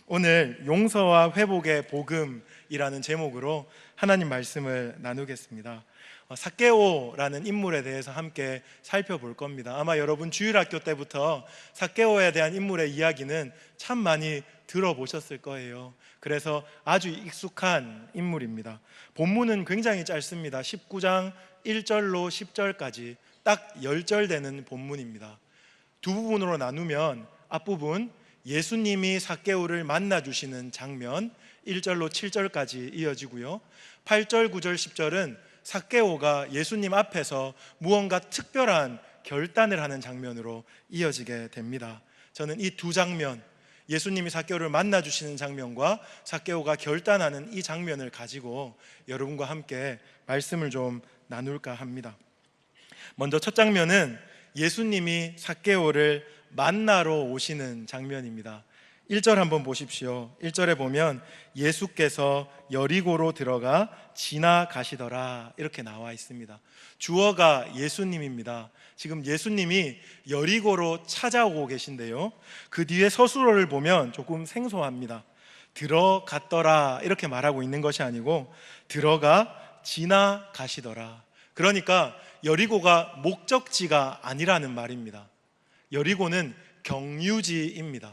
오늘 용서와 회복의 복음이라는 제목으로 하나님 말씀을 나누겠습니다. 삭개오라는 인물에 대해서 함께 살펴볼 겁니다. 아마 여러분 주일학교 때부터 삭개오에 대한 인물의 이야기는 참 많이 들어보셨을 거예요. 그래서 아주 익숙한 인물입니다. 본문은 굉장히 짧습니다. 19장 1절로 10절까지 딱 10절 되는 본문입니다. 두 부분으로 나누면 앞부분 예수님이 삭개오를 만나주시는 장면 1절로 7절까지 이어지고요, 8절, 9절, 10절은 삭개오가 예수님 앞에서 무언가 특별한 결단을 하는 장면으로 이어지게 됩니다. 저는 이 두 장면, 예수님이 삭개오를 만나주시는 장면과 삭개오가 결단하는 이 장면을 가지고 여러분과 함께 말씀을 좀 나눌까 합니다. 먼저 첫 장면은 예수님이 삭개오를 만나러 오시는 장면입니다. 1절 한번 보십시오. 1절에 보면 예수께서 여리고로 들어가 지나가시더라 이렇게 나와 있습니다. 주어가 예수님입니다. 지금 예수님이 여리고로 찾아오고 계신데요, 그 뒤에 서술어를 보면 조금 생소합니다. 들어갔더라 이렇게 말하고 있는 것이 아니고 들어가 지나가시더라. 그러니까 여리고가 목적지가 아니라는 말입니다. 여리고는 경유지입니다.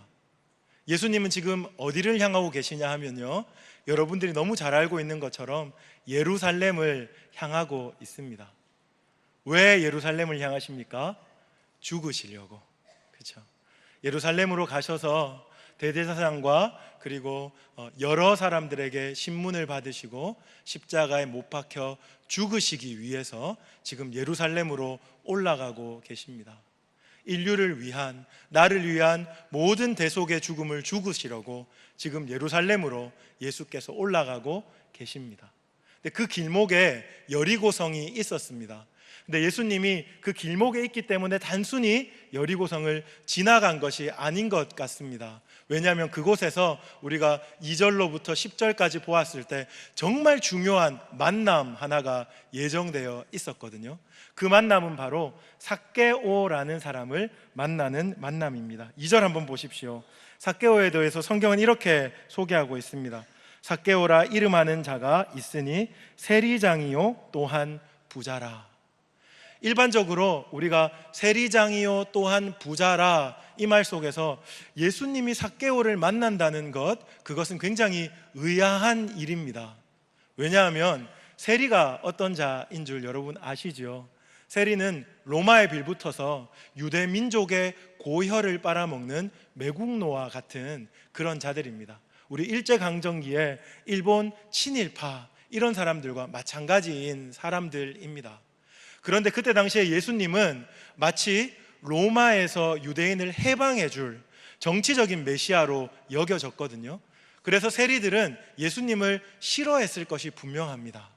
예수님은 지금 어디를 향하고 계시냐 하면요, 여러분들이 너무 잘 알고 있는 것처럼 예루살렘을 향하고 있습니다. 왜 예루살렘을 향하십니까? 죽으시려고. 그렇죠? 예루살렘으로 가셔서 대제사장과 그리고 여러 사람들에게 신문을 받으시고 십자가에 못 박혀 죽으시기 위해서 지금 예루살렘으로 올라가고 계십니다. 인류를 위한, 나를 위한 모든 대속의 죽음을 죽으시려고 지금 예루살렘으로 예수께서 올라가고 계십니다. 근데 그 길목에 여리고성이 있었습니다. 근데 예수님이 그 길목에 있기 때문에 단순히 여리고성을 지나간 것이 아닌 것 같습니다. 왜냐하면 그곳에서 우리가 2절로부터 10절까지 보았을 때 정말 중요한 만남 하나가 예정되어 있었거든요. 그 만남은 바로 삭개오라는 사람을 만나는 만남입니다. 2절 한번 보십시오. 삭개오에 대해서 성경은 이렇게 소개하고 있습니다. 삭개오라 이름하는 자가 있으니 세리장이요 또한 부자라. 일반적으로 우리가 세리장이요 또한 부자라 이 말 속에서 예수님이 삭개오를 만난다는 것, 그것은 굉장히 의아한 일입니다. 왜냐하면 세리가 어떤 자인 줄 여러분 아시죠? 세리는 로마에 빌붙어서 유대 민족의 고혈을 빨아먹는 매국노와 같은 그런 자들입니다. 우리 일제강점기에 일본 친일파 이런 사람들과 마찬가지인 사람들입니다. 그런데 그때 당시에 예수님은 마치 로마에서 유대인을 해방해 줄 정치적인 메시아로 여겨졌거든요. 그래서 세리들은 예수님을 싫어했을 것이 분명합니다.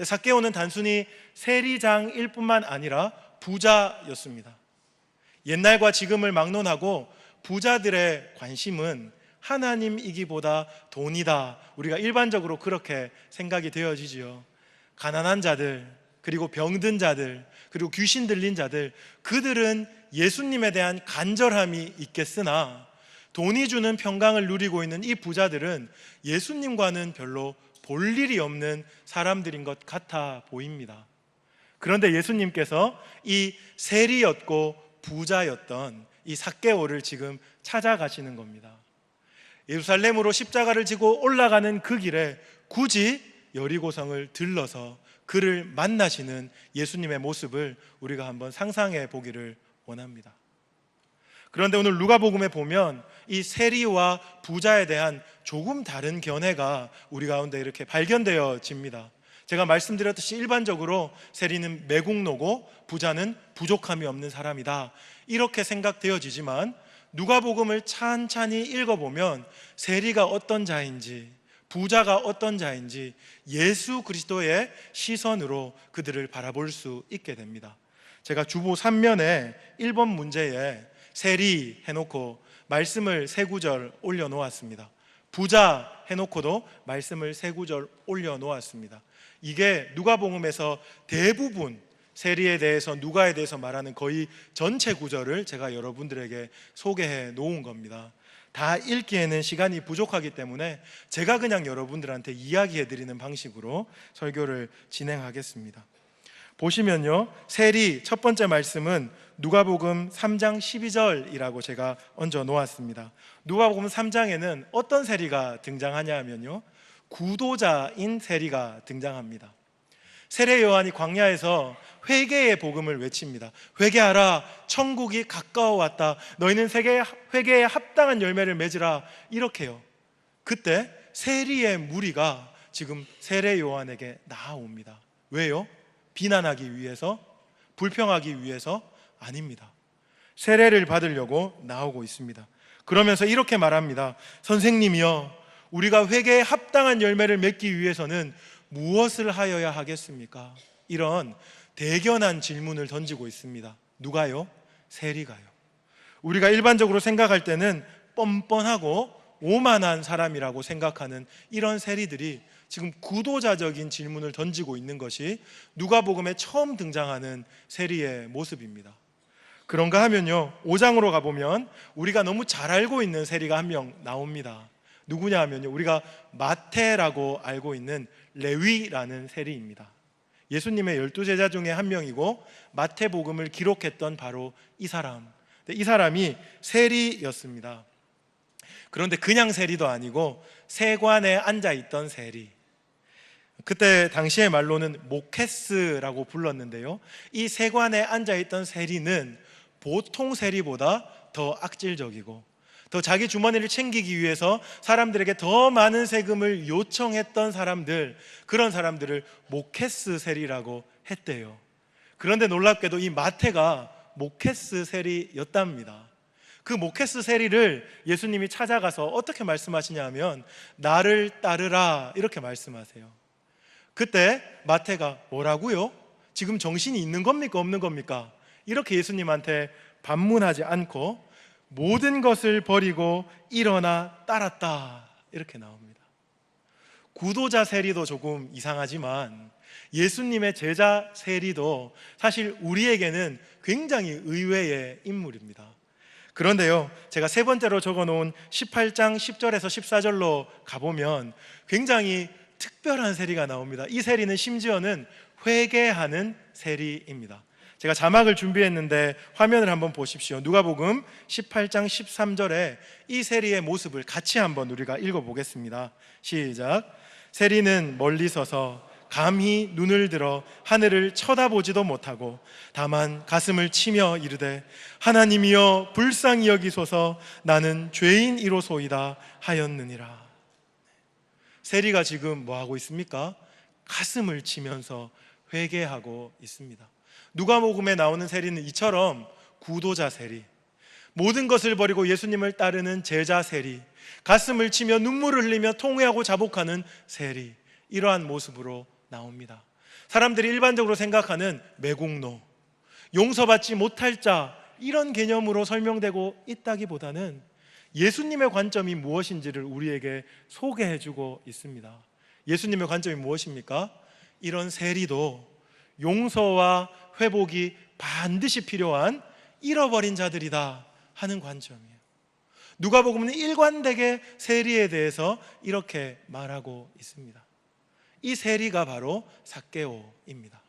삭개오는 단순히 세리장일 뿐만 아니라 부자였습니다. 옛날과 지금을 막론하고 부자들의 관심은 하나님이기보다 돈이다, 우리가 일반적으로 그렇게 생각이 되어지지요. 가난한 자들, 그리고 병든 자들, 그리고 귀신 들린 자들, 그들은 예수님에 대한 간절함이 있겠으나 돈이 주는 평강을 누리고 있는 이 부자들은 예수님과는 별로 볼 일이 없는 사람들인 것 같아 보입니다. 그런데 예수님께서 이 세리였고 부자였던 이 삭개오를 지금 찾아가시는 겁니다. 예루살렘으로 십자가를 지고 올라가는 그 길에 굳이 여리고성을 들러서 그를 만나시는 예수님의 모습을 우리가 한번 상상해 보기를 원합니다. 그런데 오늘 누가복음에 보면 이 세리와 부자에 대한 조금 다른 견해가 우리 가운데 이렇게 발견되어집니다. 제가 말씀드렸듯이 일반적으로 세리는 매국노고 부자는 부족함이 없는 사람이다, 이렇게 생각되어지지만 누가복음을 찬찬히 읽어보면 세리가 어떤 자인지, 부자가 어떤 자인지 예수 그리스도의 시선으로 그들을 바라볼 수 있게 됩니다. 제가 주보 3면에 1번 문제에 세리 해놓고 말씀을 3구절 올려놓았습니다. 부자 해놓고도 말씀을 3구절 올려놓았습니다. 이게 누가복음에서 대부분 세리에 대해서, 누가에 대해서 말하는 거의 전체 구절을 제가 여러분들에게 소개해 놓은 겁니다. 다 읽기에는 시간이 부족하기 때문에 제가 그냥 여러분들한테 이야기해드리는 방식으로 설교를 진행하겠습니다. 보시면요, 세리 첫 번째 말씀은 누가복음 3장 12절이라고 제가 얹어 놓았습니다. 누가복음 3장에는 어떤 세리가 등장하냐 하면요, 구도자인 세리가 등장합니다. 세례 요한이 광야에서 회개의 복음을 외칩니다. 회개하라, 천국이 가까워 왔다. 너희는 회개에 합당한 열매를 맺으라. 이렇게요. 그때 세리의 무리가 지금 세례 요한에게 나아옵니다. 왜요? 비난하기 위해서? 불평하기 위해서? 아닙니다. 세례를 받으려고 나오고 있습니다. 그러면서 이렇게 말합니다. 선생님이여, 우리가 회개에 합당한 열매를 맺기 위해서는 무엇을 하여야 하겠습니까? 이런 대견한 질문을 던지고 있습니다. 누가요? 세리가요. 우리가 일반적으로 생각할 때는 뻔뻔하고 오만한 사람이라고 생각하는 이런 세리들이 지금 구도자적인 질문을 던지고 있는 것이 누가복음에 처음 등장하는 세리의 모습입니다. 그런가 하면요, 5장으로 가보면 우리가 너무 잘 알고 있는 세리가 한 명 나옵니다. 누구냐 하면요, 우리가 마태라고 알고 있는 레위라는 세리입니다. 예수님의 12제자 중에 한 명이고 마태복음을 기록했던 바로 이 사람. 이 사람이 세리였습니다. 그런데 그냥 세리도 아니고 세관에 앉아있던 세리. 그때 당시의 말로는 모케스라고 불렀는데요, 이 세관에 앉아있던 세리는 보통 세리보다 더 악질적이고 더 자기 주머니를 챙기기 위해서 사람들에게 더 많은 세금을 요청했던 사람들, 그런 사람들을 모케스 세리라고 했대요. 그런데 놀랍게도 이 마태가 모케스 세리였답니다. 그 모케스 세리를 예수님이 찾아가서 어떻게 말씀하시냐 하면 나를 따르라 이렇게 말씀하세요. 그때 마태가 뭐라고요? 지금 정신이 있는 겁니까 없는 겁니까? 이렇게 예수님한테 반문하지 않고 모든 것을 버리고 일어나 따랐다 이렇게 나옵니다. 구도자 세리도 조금 이상하지만 예수님의 제자 세리도 사실 우리에게는 굉장히 의외의 인물입니다. 그런데요, 제가 세 번째로 적어놓은 18장 10절에서 14절로 가보면 굉장히 특별한 세리가 나옵니다. 이 세리는 심지어는 회개하는 세리입니다. 제가 자막을 준비했는데 화면을 한번 보십시오. 누가복음 18장 13절에 이 세리의 모습을 같이 한번 우리가 읽어보겠습니다. 시작. 세리는 멀리 서서 감히 눈을 들어 하늘을 쳐다보지도 못하고 다만 가슴을 치며 이르되 하나님이여 불쌍히 여기소서 나는 죄인이로소이다 하였느니라. 세리가 지금 뭐 하고 있습니까? 가슴을 치면서 회개하고 있습니다. 누가복음에 나오는 세리는 이처럼 구도자 세리, 모든 것을 버리고 예수님을 따르는 제자 세리, 가슴을 치며 눈물을 흘리며 통회하고 자복하는 세리, 이러한 모습으로 나옵니다. 사람들이 일반적으로 생각하는 매국노, 용서받지 못할 자, 이런 개념으로 설명되고 있다기보다는 예수님의 관점이 무엇인지를 우리에게 소개해주고 있습니다. 예수님의 관점이 무엇입니까? 이런 세리도 용서와 회복이 반드시 필요한 잃어버린 자들이다 하는 관점이에요. 누가복음은 일관되게 세리에 대해서 이렇게 말하고 있습니다. 이 세리가 바로 삭개오입니다.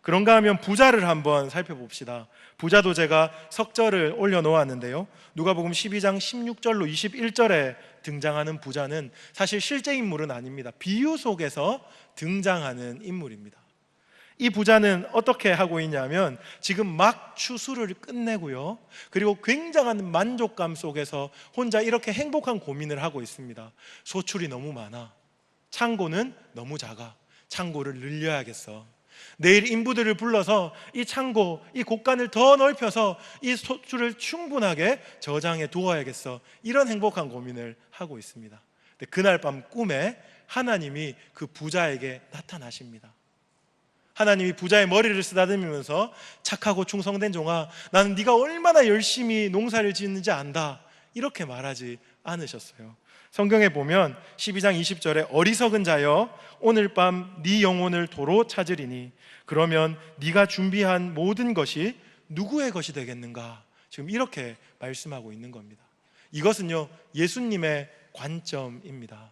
그런가 하면 부자를 한번 살펴봅시다. 부자도 제가 석절을 올려놓았는데요, 누가복음 12장 16절로 21절에 등장하는 부자는 사실 실제 인물은 아닙니다. 비유 속에서 등장하는 인물입니다. 이 부자는 어떻게 하고 있냐면 지금 막 추수를 끝내고요, 그리고 굉장한 만족감 속에서 혼자 이렇게 행복한 고민을 하고 있습니다. 소출이 너무 많아, 창고는 너무 작아, 창고를 늘려야겠어, 내일 인부들을 불러서 이 창고, 이 곳간을 더 넓혀서 이 소출을 충분하게 저장해 두어야겠어, 이런 행복한 고민을 하고 있습니다. 근데 그날 밤 꿈에 하나님이 그 부자에게 나타나십니다. 하나님이 부자의 머리를 쓰다듬으면서 착하고 충성된 종아, 나는 네가 얼마나 열심히 농사를 짓는지 안다, 이렇게 말하지 않으셨어요. 성경에 보면 12장 20절에 어리석은 자여 오늘 밤 네 영혼을 도로 찾으리니 그러면 네가 준비한 모든 것이 누구의 것이 되겠는가, 지금 이렇게 말씀하고 있는 겁니다. 이것은요, 예수님의 관점입니다.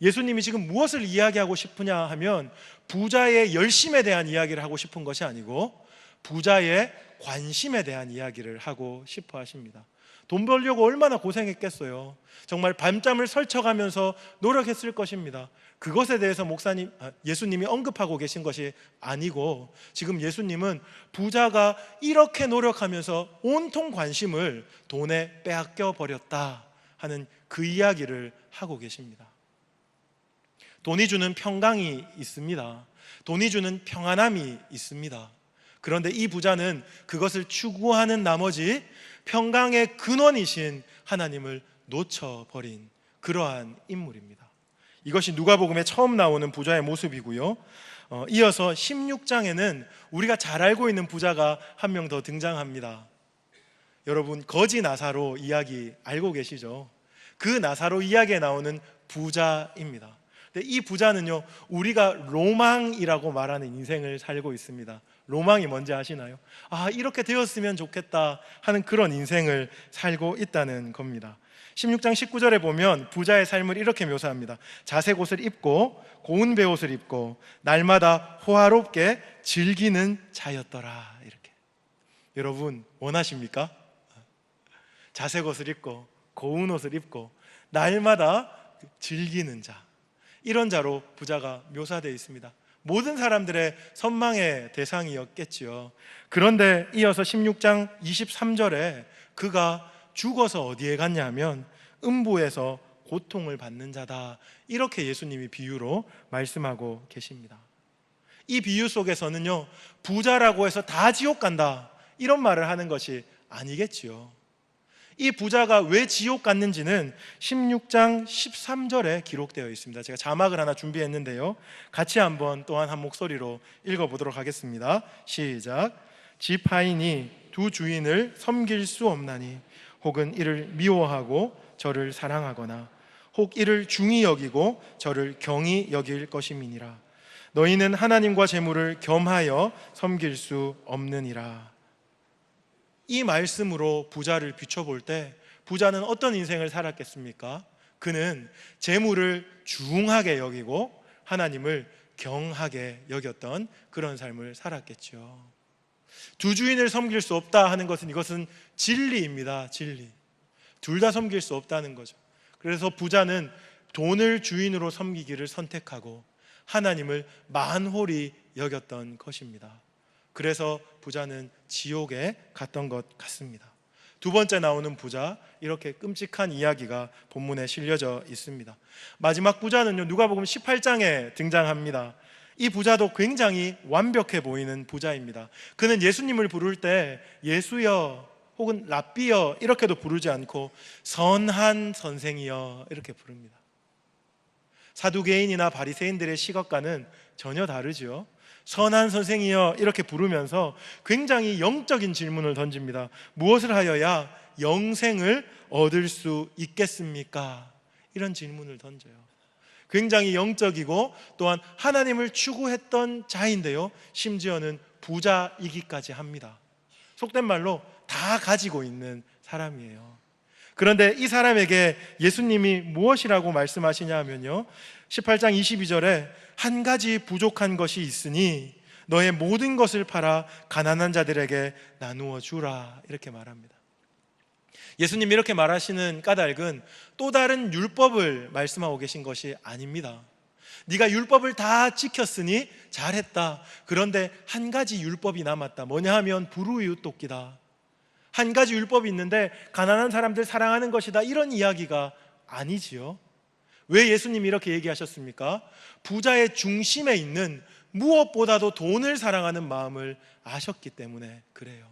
예수님이 지금 무엇을 이야기하고 싶으냐 하면 부자의 열심에 대한 이야기를 하고 싶은 것이 아니고 부자의 관심에 대한 이야기를 하고 싶어 하십니다. 돈 벌려고 얼마나 고생했겠어요. 정말 밤잠을 설쳐가면서 노력했을 것입니다. 그것에 대해서 예수님이 언급하고 계신 것이 아니고 지금 예수님은 부자가 이렇게 노력하면서 온통 관심을 돈에 빼앗겨 버렸다 하는 그 이야기를 하고 계십니다. 돈이 주는 평강이 있습니다. 돈이 주는 평안함이 있습니다. 그런데 이 부자는 그것을 추구하는 나머지 평강의 근원이신 하나님을 놓쳐버린 그러한 인물입니다. 이것이 누가복음에 처음 나오는 부자의 모습이고요. 이어서 16장에는 우리가 잘 알고 있는 부자가 한 명 더 등장합니다. 여러분, 거지 나사로 이야기 알고 계시죠? 그 나사로 이야기에 나오는 부자입니다. 근데 이 부자는요, 우리가 로망이라고 말하는 인생을 살고 있습니다. 로망이 뭔지 아시나요? 이렇게 되었으면 좋겠다 하는 그런 인생을 살고 있다는 겁니다. 16장 19절에 보면 부자의 삶을 이렇게 묘사합니다. 자색 옷을 입고 고운 베옷을 입고 날마다 호화롭게 즐기는 자였더라. 이렇게. 여러분 원하십니까? 자색 옷을 입고 고운 옷을 입고 날마다 즐기는 자, 이런 자로 부자가 묘사되어 있습니다. 모든 사람들의 선망의 대상이었겠지요. 그런데 이어서 16장 23절에 그가 죽어서 어디에 갔냐 하면 음부에서 고통을 받는 자다, 이렇게 예수님이 비유로 말씀하고 계십니다. 이 비유 속에서는요, 부자라고 해서 다 지옥 간다 이런 말을 하는 것이 아니겠지요. 이 부자가 왜 지옥 갔는지는 16장 13절에 기록되어 있습니다. 제가 자막을 하나 준비했는데요, 같이 한번 또한 한 목소리로 읽어보도록 하겠습니다. 시작. 집 하인이 두 주인을 섬길 수 없나니 혹은 이를 미워하고 저를 사랑하거나 혹 이를 중히 여기고 저를 경히 여길 것임이니라. 너희는 하나님과 재물을 겸하여 섬길 수 없느니라. 이 말씀으로 부자를 비춰볼 때 부자는 어떤 인생을 살았겠습니까? 그는 재물을 중하게 여기고 하나님을 경하게 여겼던 그런 삶을 살았겠죠. 두 주인을 섬길 수 없다 하는 것은 이것은 진리입니다. 진리. 둘 다 섬길 수 없다는 거죠. 그래서 부자는 돈을 주인으로 섬기기를 선택하고 하나님을 만홀히 여겼던 것입니다. 그래서 부자는 지옥에 갔던 것 같습니다. 두 번째 나오는 부자, 이렇게 끔찍한 이야기가 본문에 실려져 있습니다. 마지막 부자는요, 누가복음 18장에 등장합니다. 이 부자도 굉장히 완벽해 보이는 부자입니다. 그는 예수님을 부를 때 예수여 혹은 랍비여 이렇게도 부르지 않고 선한 선생이여 이렇게 부릅니다. 사두개인이나 바리새인들의 시각과는 전혀 다르죠. 선한 선생이여 이렇게 부르면서 굉장히 영적인 질문을 던집니다. 무엇을 하여야 영생을 얻을 수 있겠습니까? 이런 질문을 던져요. 굉장히 영적이고 또한 하나님을 추구했던 자인데요, 심지어는 부자이기까지 합니다. 속된 말로 다 가지고 있는 사람이에요. 그런데 이 사람에게 예수님이 무엇이라고 말씀하시냐 하면요, 18장 22절에 한 가지 부족한 것이 있으니 너의 모든 것을 팔아 가난한 자들에게 나누어 주라, 이렇게 말합니다. 예수님이 이렇게 말하시는 까닭은 또 다른 율법을 말씀하고 계신 것이 아닙니다. 네가 율법을 다 지켰으니 잘했다. 그런데 한 가지 율법이 남았다. 뭐냐 하면 불우이웃 돕기다. 한 가지 율법이 있는데 가난한 사람들 사랑하는 것이다, 이런 이야기가 아니지요. 왜 예수님이 이렇게 얘기하셨습니까? 부자의 중심에 있는 무엇보다도 돈을 사랑하는 마음을 아셨기 때문에 그래요.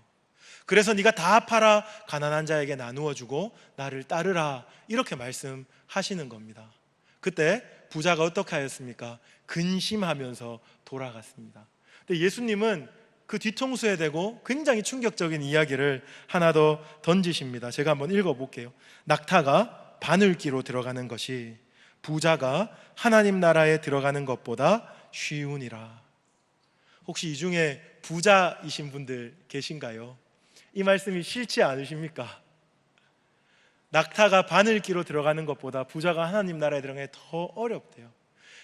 그래서 네가 다 팔아 가난한 자에게 나누어 주고 나를 따르라, 이렇게 말씀하시는 겁니다. 그때 부자가 어떻게 하였습니까? 근심하면서 돌아갔습니다. 근데 예수님은 그 뒤통수에 대고 굉장히 충격적인 이야기를 하나 더 던지십니다. 제가 한번 읽어볼게요. 낙타가 바늘기로 들어가는 것이 부자가 하나님 나라에 들어가는 것보다 쉬우니라. 혹시 이 중에 부자이신 분들 계신가요? 이 말씀이 싫지 않으십니까? 낙타가 바늘기로 들어가는 것보다 부자가 하나님 나라에 들어가는 게 더 어렵대요.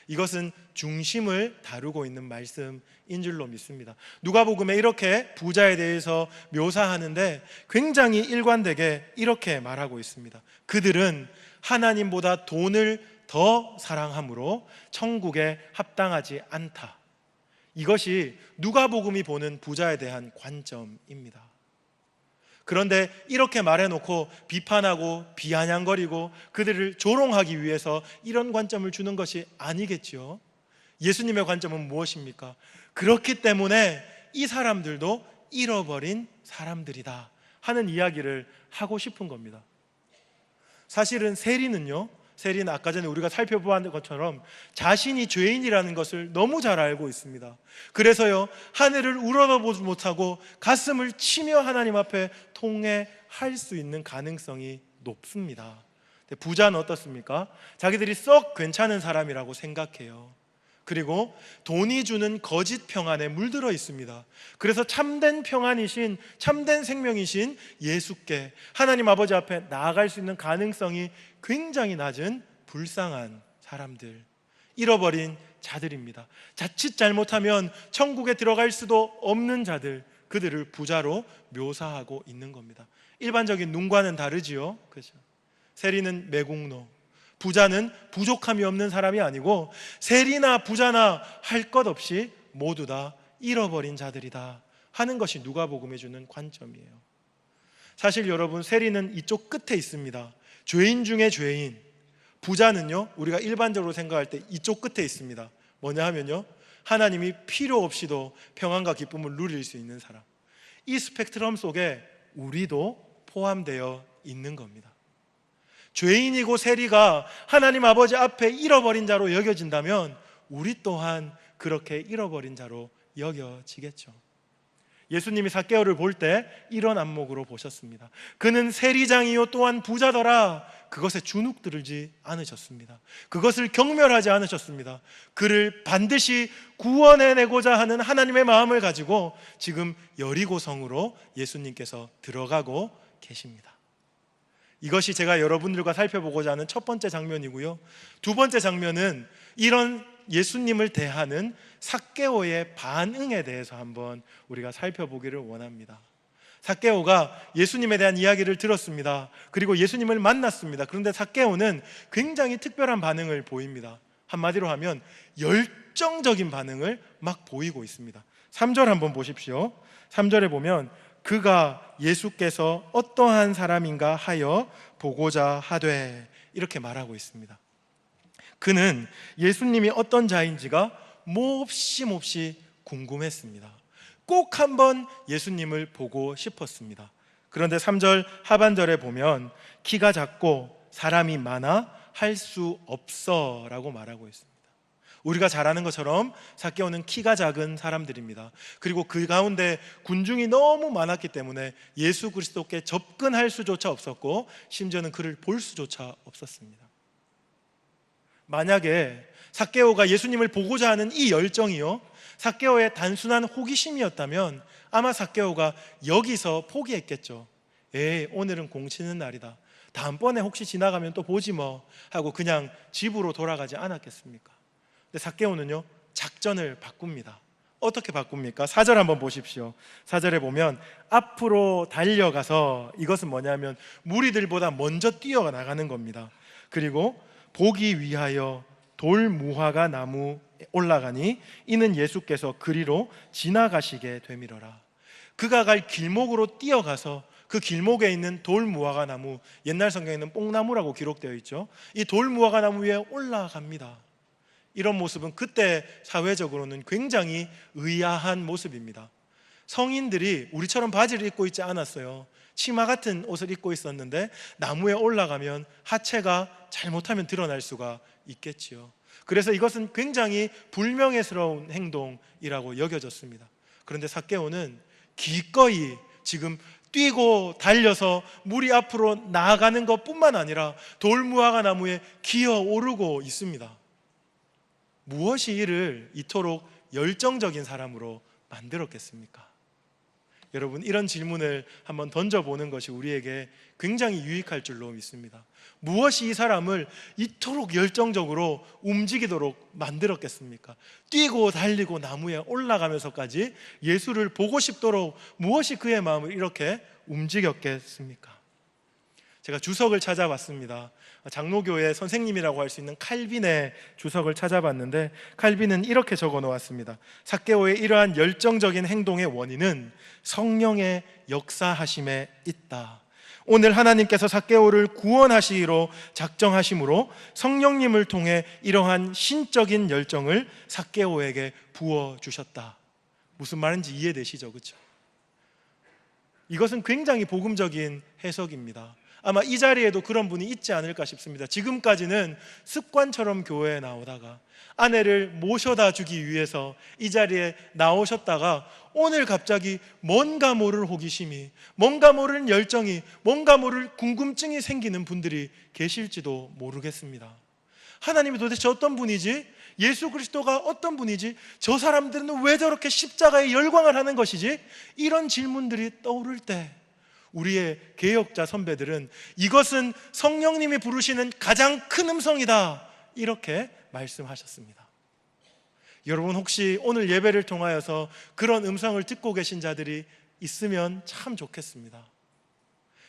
이것은 중심을 다루고 있는 말씀인 줄로 믿습니다. 누가복음에 이렇게 부자에 대해서 묘사하는데 굉장히 일관되게 이렇게 말하고 있습니다. 그들은 하나님보다 돈을 더 사랑함으로 천국에 합당하지 않다. 이것이 누가복음이 보는 부자에 대한 관점입니다. 그런데 이렇게 말해놓고 비판하고 비아냥거리고 그들을 조롱하기 위해서 이런 관점을 주는 것이 아니겠지요. 예수님의 관점은 무엇입니까? 그렇기 때문에 이 사람들도 잃어버린 사람들이다 하는 이야기를 하고 싶은 겁니다. 사실은 세리는 아까 전에 우리가 살펴보았던 것처럼 자신이 죄인이라는 것을 너무 잘 알고 있습니다. 그래서요, 하늘을 우러러보지 못하고 가슴을 치며 하나님 앞에 통회할 수 있는 가능성이 높습니다. 부자는 어떻습니까? 자기들이 썩 괜찮은 사람이라고 생각해요. 그리고 돈이 주는 거짓 평안에 물들어 있습니다. 그래서 참된 평안이신, 참된 생명이신 예수께 하나님 아버지 앞에 나아갈 수 있는 가능성이 굉장히 낮은 불쌍한 사람들, 잃어버린 자들입니다. 자칫 잘못하면 천국에 들어갈 수도 없는 자들, 그들을 부자로 묘사하고 있는 겁니다. 일반적인 눈과는 다르지요. 그렇죠? 세리는 매국노, 부자는 부족함이 없는 사람이 아니고 세리나 부자나 할 것 없이 모두 다 잃어버린 자들이다 하는 것이 누가복음에 주는 관점이에요. 사실 여러분, 세리는 이쪽 끝에 있습니다. 죄인 중에 죄인. 부자는요, 우리가 일반적으로 생각할 때 이쪽 끝에 있습니다. 뭐냐 하면요, 하나님이 필요 없이도 평안과 기쁨을 누릴 수 있는 사람. 이 스펙트럼 속에 우리도 포함되어 있는 겁니다. 죄인이고 세리가 하나님 아버지 앞에 잃어버린 자로 여겨진다면 우리 또한 그렇게 잃어버린 자로 여겨지겠죠. 예수님이 삭개오를 볼 때 이런 안목으로 보셨습니다. 그는 세리장이요 또한 부자더라. 그것에 주눅들지 않으셨습니다. 그것을 경멸하지 않으셨습니다. 그를 반드시 구원해내고자 하는 하나님의 마음을 가지고 지금 여리고성으로 예수님께서 들어가고 계십니다. 이것이 제가 여러분들과 살펴보고자 하는 첫 번째 장면이고요. 두 번째 장면은 이런 예수님을 대하는 삭개오의 반응에 대해서 한번 우리가 살펴보기를 원합니다. 삭개오가 예수님에 대한 이야기를 들었습니다. 그리고 예수님을 만났습니다. 그런데 삭개오는 굉장히 특별한 반응을 보입니다. 한마디로 하면 열정적인 반응을 막 보이고 있습니다. 3절 한번 보십시오. 3절에 보면 그가 예수께서 어떠한 사람인가 하여 보고자 하되, 이렇게 말하고 있습니다. 그는 예수님이 어떤 자인지가 몹시 궁금했습니다. 꼭 한번 예수님을 보고 싶었습니다. 그런데 3절 하반절에 보면 키가 작고 사람이 많아 할 수 없어 라고 말하고 있습니다. 우리가 잘 아는 것처럼 삭개오는 키가 작은 사람들입니다. 그리고 그 가운데 군중이 너무 많았기 때문에 예수 그리스도께 접근할 수조차 없었고 심지어는 그를 볼 수조차 없었습니다. 만약에 삭개오가 예수님을 보고자 하는 이 열정이요, 삭개오의 단순한 호기심이었다면 아마 삭개오가 여기서 포기했겠죠. 오늘은 공치는 날이다, 다음번에 혹시 지나가면 또 보지 뭐 하고 그냥 집으로 돌아가지 않았겠습니까? 근데 삭개오는요, 작전을 바꿉니다. 어떻게 바꿉니까? 4절 한번 보십시오. 4절에 보면 앞으로 달려가서, 이것은 뭐냐면 무리들보다 먼저 뛰어나가는 겁니다. 그리고 보기 위하여 돌 무화과 나무에 올라가니 이는 예수께서 그리로 지나가시게 되밀어라. 그가 갈 길목으로 뛰어가서 그 길목에 있는 돌 무화과 나무, 옛날 성경에는 뽕나무라고 기록되어 있죠. 이 돌 무화과 나무 위에 올라갑니다. 이런 모습은 그때 사회적으로는 굉장히 의아한 모습입니다. 성인들이 우리처럼 바지를 입고 있지 않았어요. 치마 같은 옷을 입고 있었는데 나무에 올라가면 하체가 잘못하면 드러날 수가 있겠지요. 그래서 이것은 굉장히 불명예스러운 행동이라고 여겨졌습니다. 그런데 삭개오는 기꺼이 지금 뛰고 달려서 무리 앞으로 나아가는 것뿐만 아니라 돌무화과 나무에 기어 오르고 있습니다. 무엇이 이를 이토록 열정적인 사람으로 만들었겠습니까? 여러분, 이런 질문을 한번 던져보는 것이 우리에게 굉장히 유익할 줄로 믿습니다. 무엇이 이 사람을 이토록 열정적으로 움직이도록 만들었겠습니까? 뛰고 달리고 나무에 올라가면서까지 예수를 보고 싶도록 무엇이 그의 마음을 이렇게 움직였겠습니까? 제가 주석을 찾아봤습니다. 장로교의 선생님이라고 할 수 있는 칼빈의 주석을 찾아봤는데, 칼빈은 이렇게 적어 놓았습니다. 삭개오의 이러한 열정적인 행동의 원인은 성령의 역사하심에 있다. 오늘 하나님께서 삭개오를 구원하시기로 작정하심으로 성령님을 통해 이러한 신적인 열정을 삭개오에게 부어주셨다. 무슨 말인지 이해되시죠? 그렇죠? 이것은 굉장히 복음적인 해석입니다. 아마 이 자리에도 그런 분이 있지 않을까 싶습니다. 지금까지는 습관처럼 교회에 나오다가 아내를 모셔다 주기 위해서 이 자리에 나오셨다가 오늘 갑자기 뭔가 모를 호기심이, 뭔가 모를 열정이, 뭔가 모를 궁금증이 생기는 분들이 계실지도 모르겠습니다. 하나님이 도대체 어떤 분이지? 예수 그리스도가 어떤 분이지? 저 사람들은 왜 저렇게 십자가에 열광을 하는 것이지? 이런 질문들이 떠오를 때 우리의 개혁자 선배들은 이것은 성령님이 부르시는 가장 큰 음성이다, 이렇게 말씀하셨습니다. 여러분, 혹시 오늘 예배를 통하여서 그런 음성을 듣고 계신 자들이 있으면 참 좋겠습니다.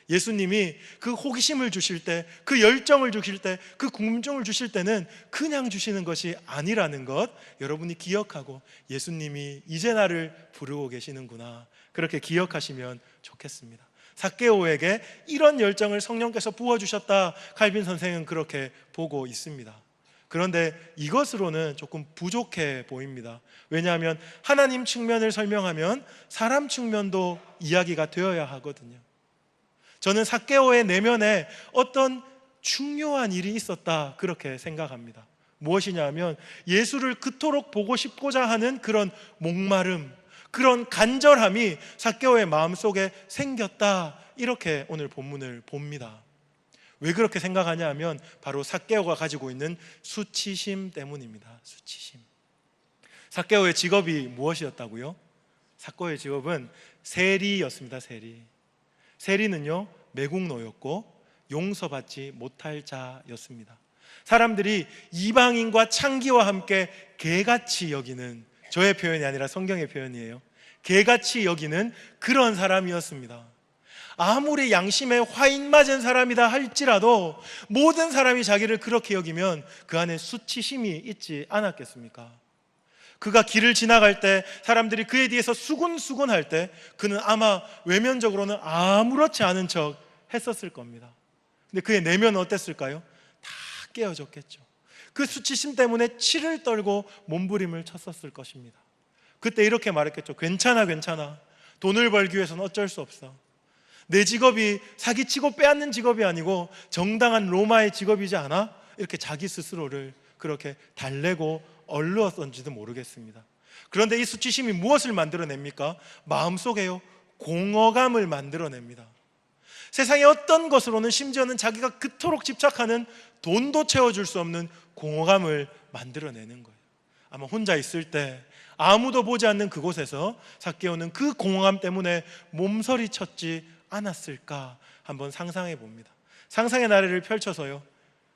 예수님이 그 호기심을 주실 때, 그 열정을 주실 때, 그 궁금증을 주실 때는 그냥 주시는 것이 아니라는 것 여러분이 기억하고, 예수님이 이제 나를 부르고 계시는구나, 그렇게 기억하시면 좋겠습니다. 삭개오에게 이런 열정을 성령께서 부어주셨다, 칼빈 선생은 그렇게 보고 있습니다. 그런데 이것으로는 조금 부족해 보입니다. 왜냐하면 하나님 측면을 설명하면 사람 측면도 이야기가 되어야 하거든요. 저는 삭개오의 내면에 어떤 중요한 일이 있었다, 그렇게 생각합니다. 무엇이냐면 예수를 그토록 보고 싶고자 하는 그런 목마름, 그런 간절함이 삭개오의 마음속에 생겼다, 이렇게 오늘 본문을 봅니다. 왜 그렇게 생각하냐 하면 바로 삭개오가 가지고 있는 수치심 때문입니다. 수치심. 삭개오의 직업이 무엇이었다고요? 삭개오의 직업은 세리였습니다. 세리는요, 매국노였고 용서받지 못할 자였습니다. 사람들이 이방인과 창기와 함께 개같이 여기는, 저의 표현이 아니라 성경의 표현이에요, 개같이 여기는 그런 사람이었습니다. 아무리 양심에 화인 맞은 사람이다 할지라도 모든 사람이 자기를 그렇게 여기면 그 안에 수치심이 있지 않았겠습니까? 그가 길을 지나갈 때 사람들이 그에 대해서 수군수군 할 때 그는 아마 외면적으로는 아무렇지 않은 척 했었을 겁니다. 근데 그의 내면은 어땠을까요? 다 깨어졌겠죠. 그 수치심 때문에 치를 떨고 몸부림을 쳤었을 것입니다. 그때 이렇게 말했겠죠. 괜찮아. 돈을 벌기 위해서는 어쩔 수 없어. 내 직업이 사기치고 빼앗는 직업이 아니고 정당한 로마의 직업이지 않아? 이렇게 자기 스스로를 그렇게 달래고 얼루었던지도 모르겠습니다. 그런데 이 수치심이 무엇을 만들어냅니까? 마음속에요, 공허감을 만들어냅니다. 세상의 어떤 것으로는, 심지어는 자기가 그토록 집착하는 돈도 채워줄 수 없는 공허감을 만들어내는 거예요. 아마 혼자 있을 때 아무도 보지 않는 그곳에서 삭개오는 그 공허감 때문에 몸서리 쳤지 않았을까 한번 상상해 봅니다. 상상의 나래를 펼쳐서요.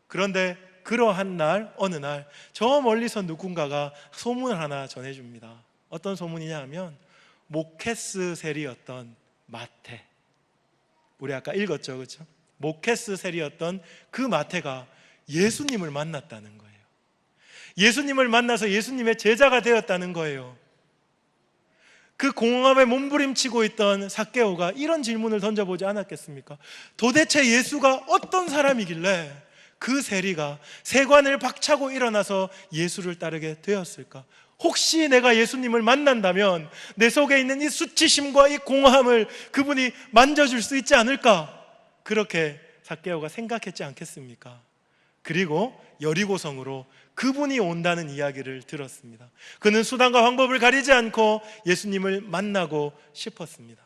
그런데 그러한 날, 어느 날 저 멀리서 누군가가 소문을 하나 전해줍니다. 어떤 소문이냐 하면 모케스 세리였던 마태, 우리 아까 읽었죠, 그렇죠? 모케스 세리였던 그 마태가 예수님을 만났다는 거예요. 예수님을 만나서 예수님의 제자가 되었다는 거예요. 그 공허함에 몸부림치고 있던 삭개오가 이런 질문을 던져보지 않았겠습니까? 도대체 예수가 어떤 사람이길래 그 세리가 세관을 박차고 일어나서 예수를 따르게 되었을까? 혹시 내가 예수님을 만난다면 내 속에 있는 이 수치심과 이 공허함을 그분이 만져줄 수 있지 않을까? 그렇게 삭개오가 생각했지 않겠습니까? 그리고 여리고성으로 그분이 온다는 이야기를 들었습니다. 그는 수단과 방법을 가리지 않고 예수님을 만나고 싶었습니다.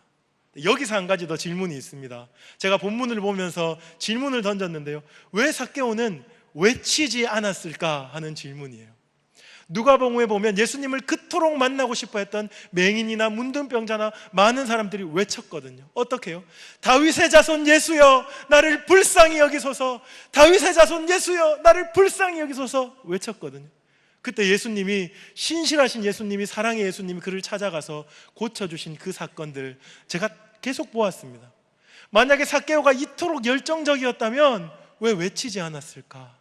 여기서 한 가지 더 질문이 있습니다. 제가 본문을 보면서 질문을 던졌는데요, 왜 삭개오는 외치지 않았을까 하는 질문이에요. 누가복음에 보면 예수님을 그토록 만나고 싶어 했던 맹인이나 문둥병자나 많은 사람들이 외쳤거든요. 어떻게 해요? 다윗의 자손 예수여 나를 불쌍히 여기소서, 다윗의 자손 예수여 나를 불쌍히 여기소서 외쳤거든요. 그때 예수님이, 신실하신 예수님이, 사랑의 예수님이 그를 찾아가서 고쳐주신 그 사건들 제가 계속 보았습니다. 만약에 삭개오가 이토록 열정적이었다면 왜 외치지 않았을까?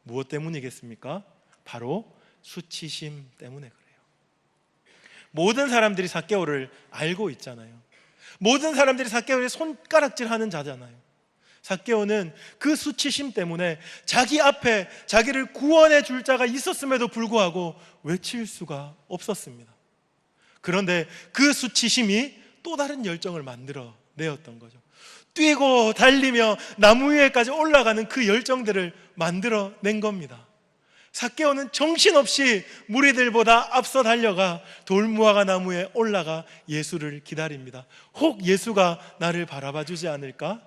무엇 때문이겠습니까? 바로 수치심 때문에 그래요. 모든 사람들이 삭개오를 알고 있잖아요. 모든 사람들이 삭개오에 손가락질하는 자잖아요. 삭개오는 그 수치심 때문에 자기 앞에 자기를 구원해 줄 자가 있었음에도 불구하고 외칠 수가 없었습니다. 그런데 그 수치심이 또 다른 열정을 만들어 내었던 거죠. 뛰고 달리며 나무 위에까지 올라가는 그 열정들을 만들어 낸 겁니다. 삭개오는 정신없이 무리들보다 앞서 달려가 돌무화과 나무에 올라가 예수를 기다립니다. 혹 예수가 나를 바라봐 주지 않을까?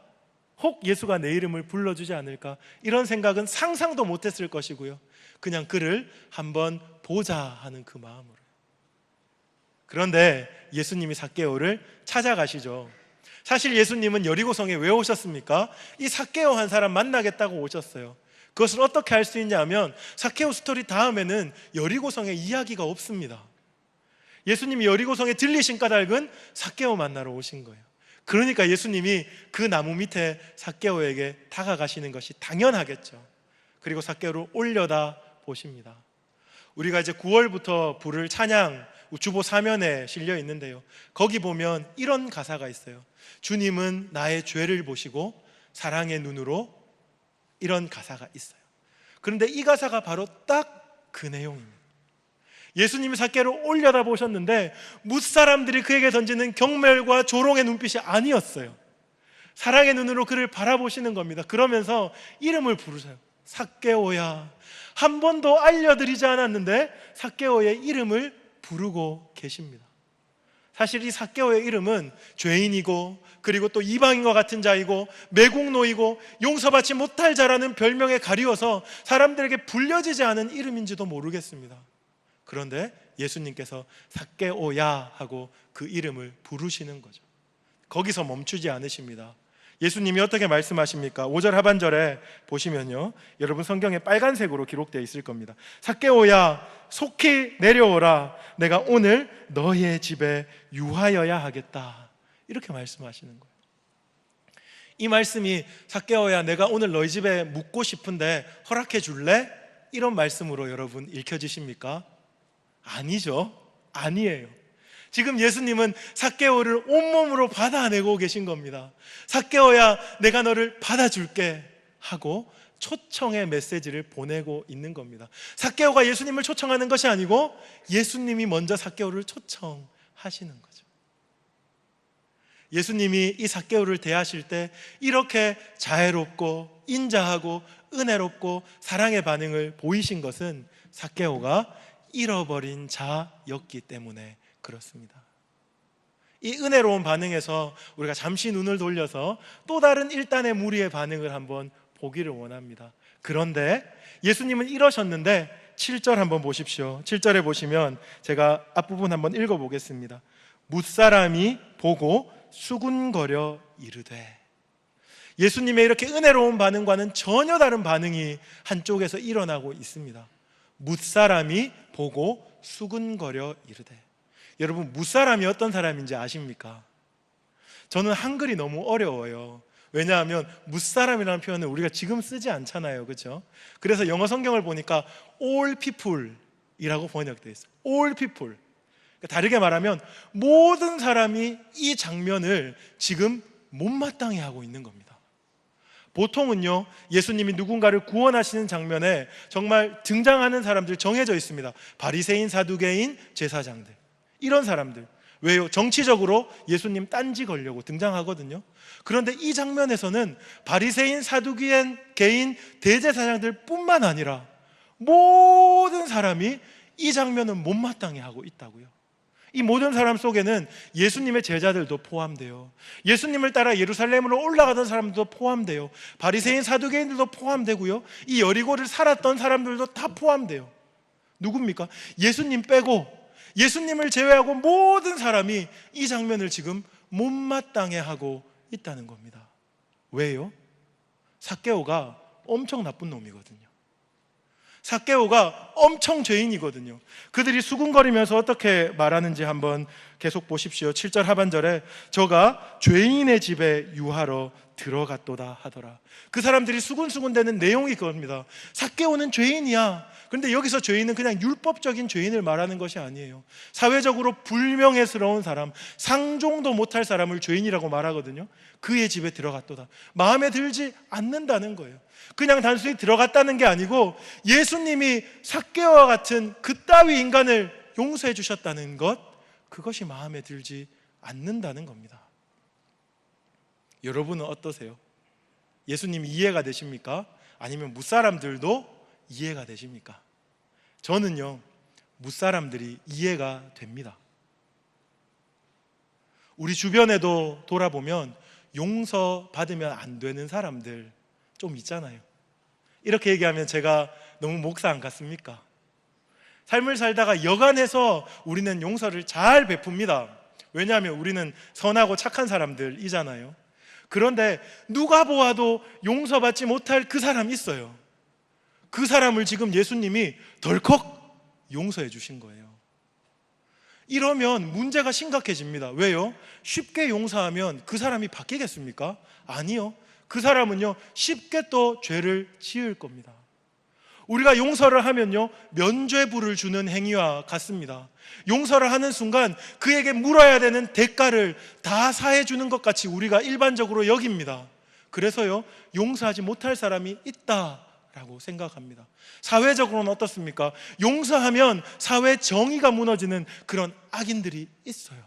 혹 예수가 내 이름을 불러주지 않을까? 이런 생각은 상상도 못했을 것이고요. 그냥 그를 한번 보자 하는 그 마음으로. 그런데 예수님이 삭개오를 찾아가시죠. 사실 예수님은 여리고성에 왜 오셨습니까? 이 삭개오 한 사람 만나겠다고 오셨어요. 그것을 어떻게 알 수 있냐 하면 삭개오 스토리 다음에는 여리고성에 이야기가 없습니다. 예수님이 여리고성에 들리신 까닭은 삭개오 만나러 오신 거예요. 그러니까 예수님이 그 나무 밑에 삭개오에게 다가가시는 것이 당연하겠죠. 그리고 삭개오를 올려다 보십니다. 우리가 이제 9월부터 부를 찬양 주보 사면에 실려 있는데요, 거기 보면 이런 가사가 있어요. 주님은 나의 죄를 보시고 사랑의 눈으로, 이런 가사가 있어요. 그런데 이 가사가 바로 딱 그 내용입니다. 예수님이 삭개오를 올려다 보셨는데 뭇사람들이 그에게 던지는 경멸과 조롱의 눈빛이 아니었어요. 사랑의 눈으로 그를 바라보시는 겁니다. 그러면서 이름을 부르세요. 삭개오야. 한 번도 알려드리지 않았는데 삭개오의 이름을 부르고 계십니다. 사실 이 삭개오의 이름은 죄인이고, 그리고 또 이방인과 같은 자이고, 매국노이고, 용서받지 못할 자라는 별명에 가리워서 사람들에게 불려지지 않은 이름인지도 모르겠습니다. 그런데 예수님께서 삭개오야 하고 그 이름을 부르시는 거죠. 거기서 멈추지 않으십니다. 예수님이 어떻게 말씀하십니까? 5절 하반절에 보시면요, 여러분 성경에 빨간색으로 기록되어 있을 겁니다. 삭개오야 속히 내려오라, 내가 오늘 너의 집에 유하여야 하겠다, 이렇게 말씀하시는 거예요. 이 말씀이 삭개오야 내가 오늘 너희 집에 묵고 싶은데 허락해 줄래? 이런 말씀으로 여러분 읽혀지십니까? 아니죠. 아니에요. 지금 예수님은 삭개오를 온몸으로 받아내고 계신 겁니다. 삭개오야 내가 너를 받아줄게 하고 초청의 메시지를 보내고 있는 겁니다. 삭개오가 예수님을 초청하는 것이 아니고 예수님이 먼저 삭개오를 초청하시는 거죠. 예수님이 이 삭개오를 대하실 때 이렇게 자애롭고 인자하고 은혜롭고 사랑의 반응을 보이신 것은 삭개오가 잃어버린 자였기 때문에 그렇습니다. 이 은혜로운 반응에서 우리가 잠시 눈을 돌려서 또 다른 일단의 무리의 반응을 한번 보기를 원합니다. 그런데 예수님은 이러셨는데 7절 한번 보십시오. 7절에 보시면 제가 앞부분 한번 읽어보겠습니다. 뭇사람이 보고 수군거려 이르되, 예수님의 이렇게 은혜로운 반응과는 전혀 다른 반응이 한쪽에서 일어나고 있습니다. 뭇사람이 보고 수군거려 이르되. 여러분, 뭇사람이 어떤 사람인지 아십니까? 저는 한글이 너무 어려워요. 왜냐하면 뭇사람이라는 표현을 우리가 지금 쓰지 않잖아요, 그렇죠? 그래서 영어 성경을 보니까 all people 이라고 번역되어 있어요. all people. 다르게 말하면 모든 사람이 이 장면을 지금 못마땅해 하고 있는 겁니다. 보통은요, 예수님이 누군가를 구원하시는 장면에 정말 등장하는 사람들 정해져 있습니다. 바리새인, 사두개인, 제사장들, 이런 사람들. 왜요? 정치적으로 예수님 딴지 걸려고 등장하거든요. 그런데 이 장면에서는 바리새인, 사두개인, 대제사장들 뿐만 아니라 모든 사람이 이 장면을 못마땅해 하고 있다고요. 이 모든 사람 속에는 예수님의 제자들도 포함돼요. 예수님을 따라 예루살렘으로 올라가던 사람들도 포함돼요. 바리새인, 사두개인들도 포함되고요. 이 여리고를 살았던 사람들도 다 포함돼요. 누굽니까? 예수님 빼고, 예수님을 제외하고 모든 사람이 이 장면을 지금 못마땅해 하고 있다는 겁니다. 왜요? 삭개오가 엄청 나쁜 놈이거든요. 삭개오가 엄청 죄인이거든요. 그들이 수군거리면서 어떻게 말하는지 한번 계속 보십시오. 7절 하반절에 저가 죄인의 집에 유하러 들어갔도다 하더라. 그 사람들이 수군수군대는 내용이 그겁니다. 삭개오는 죄인이야. 그런데 여기서 죄인은 그냥 율법적인 죄인을 말하는 것이 아니에요. 사회적으로 불명예스러운 사람, 상종도 못할 사람을 죄인이라고 말하거든요. 그의 집에 들어갔도다. 마음에 들지 않는다는 거예요. 그냥 단순히 들어갔다는 게 아니고 예수님이 삭개오와 같은 그따위 인간을 용서해 주셨다는 것, 그것이 마음에 들지 않는다는 겁니다. 여러분은 어떠세요? 예수님이 이해가 되십니까? 아니면 무사람들도 이해가 되십니까? 저는요, 무사람들이 이해가 됩니다. 우리 주변에도 돌아보면 용서받으면 안 되는 사람들 좀 있잖아요. 이렇게 얘기하면 제가 너무 목사 안 같습니까? 삶을 살다가 여간해서 우리는 용서를 잘 베풉니다. 왜냐하면 우리는 선하고 착한 사람들이잖아요. 그런데 누가 보아도 용서받지 못할 그 사람이 있어요. 그 사람을 지금 예수님이 덜컥 용서해 주신 거예요. 이러면 문제가 심각해집니다. 왜요? 쉽게 용서하면 그 사람이 바뀌겠습니까? 아니요. 그 사람은요, 쉽게 또 죄를 지을 겁니다. 우리가 용서를 하면요, 면죄부를 주는 행위와 같습니다. 용서를 하는 순간 그에게 물어야 되는 대가를 다 사해 주는 것 같이 우리가 일반적으로 여깁니다. 그래서요, 용서하지 못할 사람이 있다라고 생각합니다. 사회적으로는 어떻습니까? 용서하면 사회 정의가 무너지는 그런 악인들이 있어요.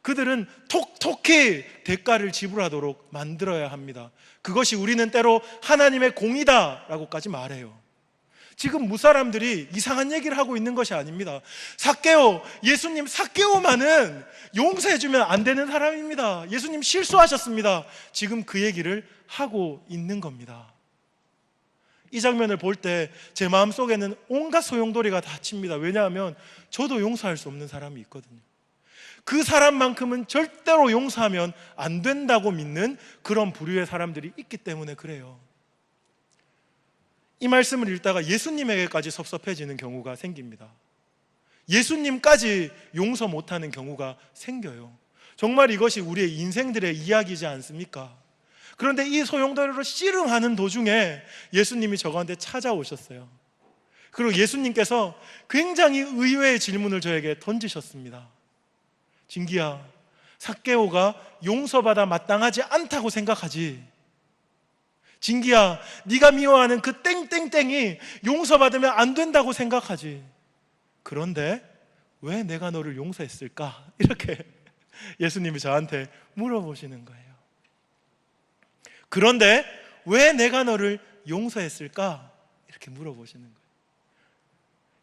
그들은 톡톡히 대가를 지불하도록 만들어야 합니다. 그것이 우리는 때로 하나님의 공이다라고까지 말해요. 지금 무사람들이 이상한 얘기를 하고 있는 것이 아닙니다. 삭개오, 예수님 삭개오만은 용서해주면 안 되는 사람입니다. 예수님 실수하셨습니다. 지금 그 얘기를 하고 있는 겁니다. 이 장면을 볼 때 제 마음속에는 온갖 소용돌이가 다 칩니다. 왜냐하면 저도 용서할 수 없는 사람이 있거든요. 그 사람만큼은 절대로 용서하면 안 된다고 믿는 그런 부류의 사람들이 있기 때문에 그래요. 이 말씀을 읽다가 예수님에게까지 섭섭해지는 경우가 생깁니다. 예수님까지 용서 못하는 경우가 생겨요. 정말 이것이 우리의 인생들의 이야기이지 않습니까? 그런데 이 소용돌이로 씨름하는 도중에 예수님이 저가운데 찾아오셨어요. 그리고 예수님께서 굉장히 의외의 질문을 저에게 던지셨습니다. 진기야, 삭개오가 용서받아 마땅하지 않다고 생각하지? 진기야, 네가 미워하는 그 땡땡땡이 용서받으면 안 된다고 생각하지? 그런데 왜 내가 너를 용서했을까? 이렇게 예수님이 저한테 물어보시는 거예요. 그런데 왜 내가 너를 용서했을까? 이렇게 물어보시는 거예요.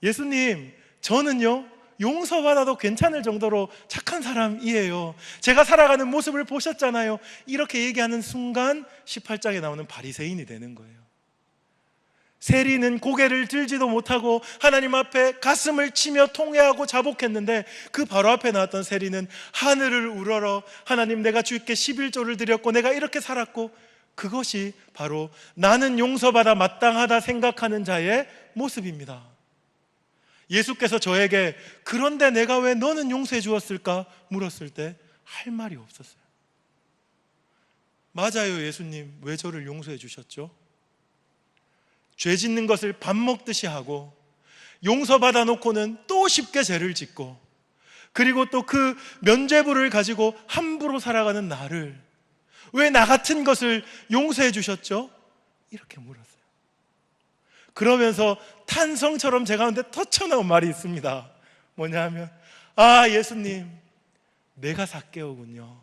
예수님, 저는요, 용서받아도 괜찮을 정도로 착한 사람이에요. 제가 살아가는 모습을 보셨잖아요. 이렇게 얘기하는 순간 18장에 나오는 바리새인이 되는 거예요. 세리는 고개를 들지도 못하고 하나님 앞에 가슴을 치며 통회하고 자복했는데 그 바로 앞에 나왔던 세리는 하늘을 우러러 하나님, 내가 주께 11조를 드렸고 내가 이렇게 살았고, 그것이 바로 나는 용서받아 마땅하다 생각하는 자의 모습입니다. 예수께서 저에게 그런데 내가 왜 너는 용서해 주었을까? 물었을 때 할 말이 없었어요. 맞아요, 예수님. 왜 저를 용서해 주셨죠? 죄 짓는 것을 밥 먹듯이 하고 용서받아 놓고는 또 쉽게 죄를 짓고, 그리고 또 그 면죄부를 가지고 함부로 살아가는 나를 왜 나 같은 것을 용서해 주셨죠? 이렇게 물었어요. 그러면서 탄성처럼 제 가운데 터쳐나온 말이 있습니다. 뭐냐 하면, 예수님, 내가 삭개오군요.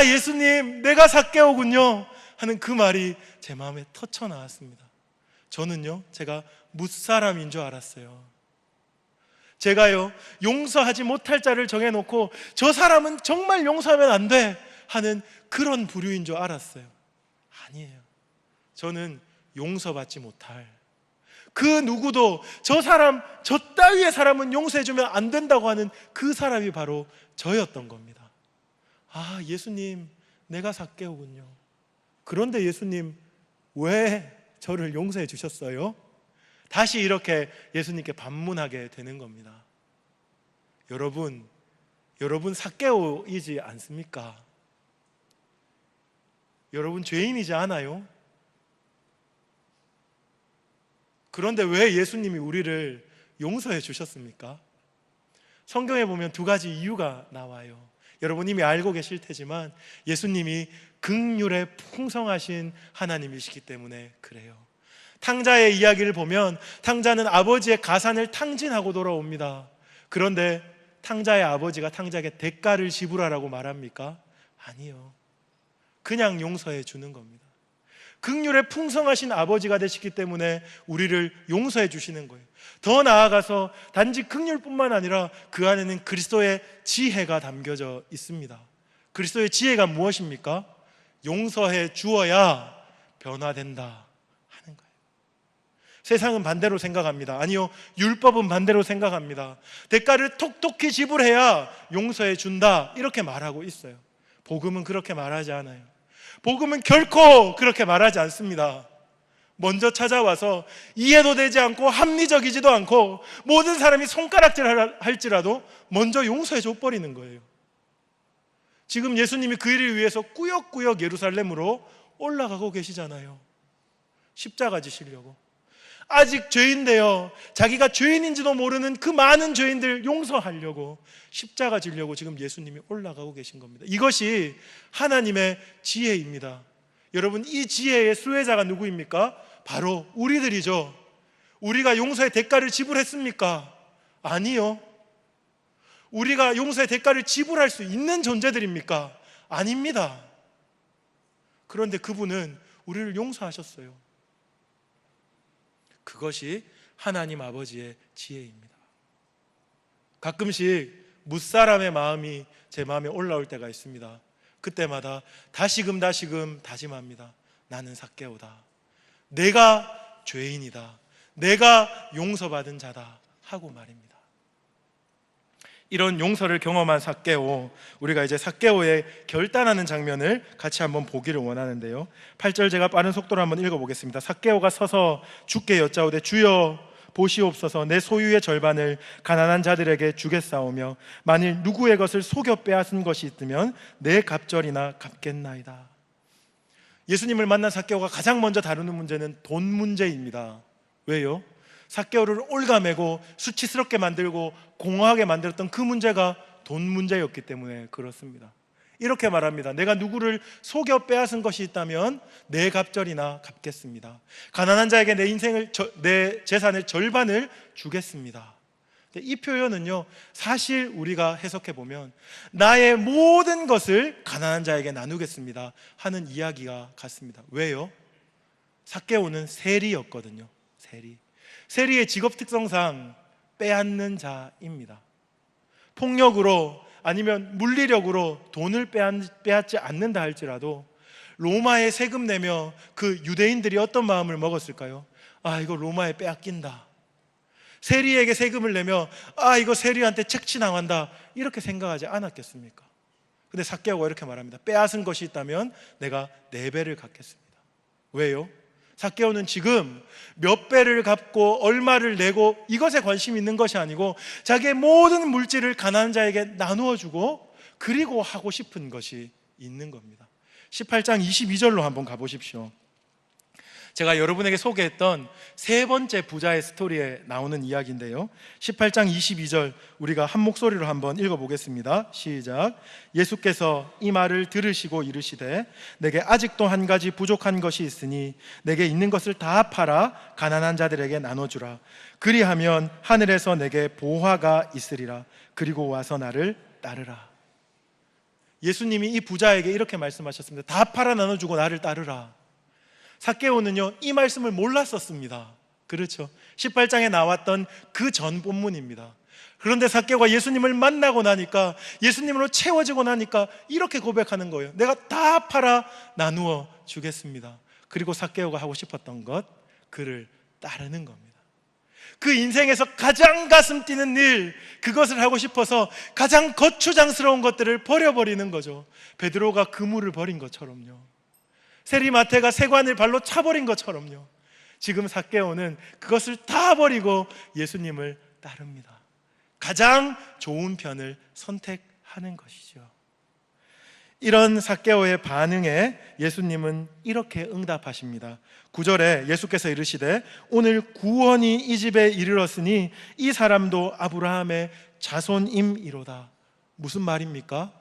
예수님, 내가 삭개오군요 하는 그 말이 제 마음에 터쳐나왔습니다. 저는요, 제가 무사람인 줄 알았어요. 제가요, 용서하지 못할 자를 정해놓고 저 사람은 정말 용서하면 안 돼 하는 그런 부류인 줄 알았어요. 아니에요. 저는 용서받지 못할, 그 누구도 저 사람, 저 따위의 사람은 용서해주면 안 된다고 하는 그 사람이 바로 저였던 겁니다. 아, 예수님, 내가 삭개오군요. 그런데 예수님, 왜 저를 용서해 주셨어요? 다시 이렇게 예수님께 반문하게 되는 겁니다. 여러분 삭개오이지 않습니까? 여러분 죄인이지 않아요? 그런데 왜 예수님이 우리를 용서해 주셨습니까? 성경에 보면 두 가지 이유가 나와요. 여러분 이미 알고 계실 테지만 예수님이 긍휼에 풍성하신 하나님이시기 때문에 그래요. 탕자의 이야기를 보면 탕자는 아버지의 가산을 탕진하고 돌아옵니다. 그런데 탕자의 아버지가 탕자에게 대가를 지불하라고 말합니까? 아니요. 그냥 용서해 주는 겁니다. 긍휼에 풍성하신 아버지가 되시기 때문에 우리를 용서해 주시는 거예요. 더 나아가서 단지 긍휼뿐만 아니라 그 안에는 그리스도의 지혜가 담겨져 있습니다. 그리스도의 지혜가 무엇입니까? 용서해 주어야 변화된다 하는 거예요. 세상은 반대로 생각합니다. 아니요, 율법은 반대로 생각합니다. 대가를 톡톡히 지불해야 용서해 준다 이렇게 말하고 있어요. 복음은 그렇게 말하지 않아요. 복음은 결코 그렇게 말하지 않습니다. 먼저 찾아와서 이해도 되지 않고 합리적이지도 않고 모든 사람이 손가락질 할지라도 먼저 용서해 줘버리는 거예요. 지금 예수님이 그 일을 위해서 꾸역꾸역 예루살렘으로 올라가고 계시잖아요. 십자가 지시려고. 아직 죄인데요, 자기가 죄인인지도 모르는 그 많은 죄인들 용서하려고 십자가 지려고 지금 예수님이 올라가고 계신 겁니다. 이것이 하나님의 지혜입니다. 여러분, 이 지혜의 수혜자가 누구입니까? 바로 우리들이죠. 우리가 용서의 대가를 지불했습니까? 아니요. 우리가 용서의 대가를 지불할 수 있는 존재들입니까? 아닙니다. 그런데 그분은 우리를 용서하셨어요. 그것이 하나님 아버지의 지혜입니다. 가끔씩 무사람의 마음이 제 마음에 올라올 때가 있습니다. 그때마다 다시금 다짐합니다. 나는 삭개오다. 내가 죄인이다. 내가 용서받은 자다 하고 말입니다. 이런 용서를 경험한 삭개오, 우리가 이제 삭개오의 결단하는 장면을 같이 한번 보기를 원하는데요. 8절 제가 빠른 속도로 한번 읽어보겠습니다. 삭개오가 서서 주께 여짜오되 주여 보시옵소서, 내 소유의 절반을 가난한 자들에게 주겠사오며 만일 누구의 것을 속여 빼앗은 것이 있으면 내 갑절이나 갚겠나이다. 예수님을 만난 삭개오가 가장 먼저 다루는 문제는 돈 문제입니다. 왜요? 삭개오를 올가매고 수치스럽게 만들고 공허하게 만들었던 그 문제가 돈 문제였기 때문에 그렇습니다. 이렇게 말합니다. 내가 누구를 속여 빼앗은 것이 있다면 내 갑절이나 갚겠습니다. 가난한 자에게 내 재산의 절반을 주겠습니다. 이 표현은요, 사실 우리가 해석해 보면 나의 모든 것을 가난한 자에게 나누겠습니다 하는 이야기가 같습니다. 왜요? 삭개오는 세리였거든요. 세리의 직업 특성상 빼앗는 자입니다. 폭력으로 아니면 물리력으로 돈을 빼앗지 않는다 할지라도 로마에 세금 내며 그 유대인들이 어떤 마음을 먹었을까요? 아, 이거 로마에 빼앗긴다. 세리에게 세금을 내며 아, 이거 세리한테 책치당한다 이렇게 생각하지 않았겠습니까? 근데 삭개오가 이렇게 말합니다. 빼앗은 것이 있다면 내가 4배를 갚겠습니다. 왜요? 삭개오는 지금 몇 배를 갚고 얼마를 내고 이것에 관심이 있는 것이 아니고 자기의 모든 물질을 가난한 자에게 나누어 주고 그리고 하고 싶은 것이 있는 겁니다. 18장 22절로 한번 가보십시오. 제가 여러분에게 소개했던 세 번째 부자의 스토리에 나오는 이야기인데요, 18장 22절 우리가 한 목소리로 한번 읽어보겠습니다. 시작. 예수께서 이 말을 들으시고 이르시되 내게 아직도 한 가지 부족한 것이 있으니 내게 있는 것을 다 팔아 가난한 자들에게 나눠주라. 그리하면 하늘에서 내게 보화가 있으리라. 그리고 와서 나를 따르라. 예수님이 이 부자에게 이렇게 말씀하셨습니다. 다 팔아 나눠주고 나를 따르라. 삭개오는요, 이 말씀을 몰랐었습니다. 그렇죠? 18장에 나왔던 그 전 본문입니다. 그런데 삭개오가 예수님을 만나고 나니까, 예수님으로 채워지고 나니까 이렇게 고백하는 거예요. 내가 다 팔아 나누어 주겠습니다. 그리고 삭개오가 하고 싶었던 것, 그를 따르는 겁니다. 그 인생에서 가장 가슴 뛰는 일, 그것을 하고 싶어서 가장 거추장스러운 것들을 버려버리는 거죠. 베드로가 그물을 버린 것처럼요. 세리마태가 세관을 발로 차버린 것처럼요. 지금 삭개오는 그것을 다 버리고 예수님을 따릅니다. 가장 좋은 편을 선택하는 것이죠. 이런 삭개오의 반응에 예수님은 이렇게 응답하십니다. 9절에 예수께서 이르시되 오늘 구원이 이 집에 이르렀으니 이 사람도 아브라함의 자손임이로다. 무슨 말입니까?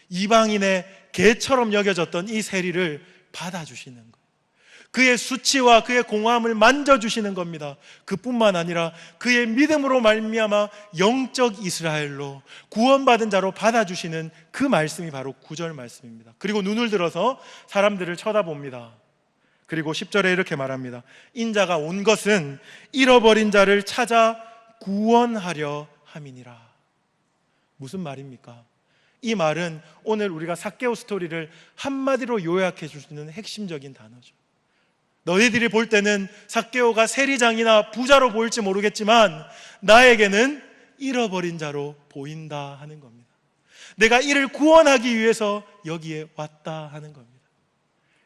이방인의 개처럼 여겨졌던 이 세리를 받아주시는 거예요. 그의 수치와 그의 공허함을 만져주시는 겁니다. 그뿐만 아니라 그의 믿음으로 말미암아 영적 이스라엘로 구원받은 자로 받아주시는 그 말씀이 바로 9절 말씀입니다. 그리고 눈을 들어서 사람들을 쳐다봅니다. 그리고 10절에 이렇게 말합니다. 인자가 온 것은 잃어버린 자를 찾아 구원하려 함이니라. 무슨 말입니까? 이 말은 오늘 우리가 삭개오 스토리를 한마디로 요약해 줄 수 있는 핵심적인 단어죠. 너희들이 볼 때는 삭개오가 세리장이나 부자로 보일지 모르겠지만 나에게는 잃어버린 자로 보인다 하는 겁니다. 내가 이를 구원하기 위해서 여기에 왔다 하는 겁니다.